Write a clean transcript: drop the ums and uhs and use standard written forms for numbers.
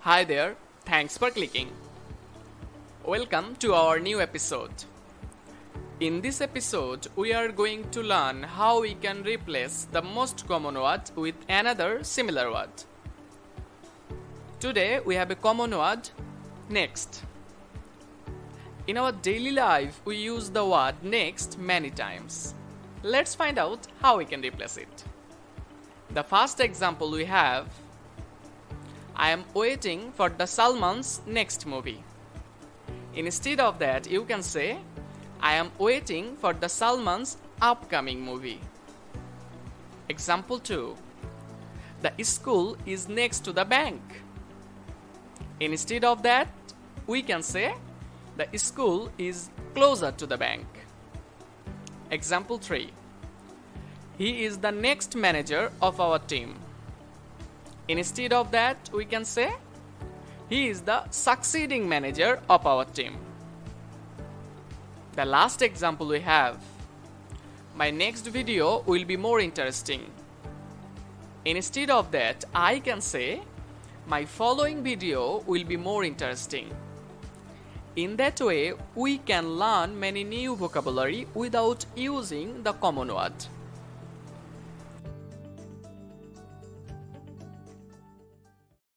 Hi there, thanks for clicking. Welcome to our new episode. In this episode, we are going to learn how we can replace the most common word with another similar word. Today, we have a common word, next. In our daily life, we use the word next many times. Let's find out how we can replace it. The first example we have, I am waiting for the Salman's next movie. Instead of that, you can say, I am waiting for the Salman's upcoming movie. Example 2. The school is next to the bank. Instead of that, we can say, the school is closer to the bank. Example 3. He is the next manager of our team. Instead of that, we can say, he is the succeeding manager of our team. The last example we have, my next video will be more interesting. Instead of that, I can say, my following video will be more interesting. In that way, we can learn many new vocabulary without using the common word.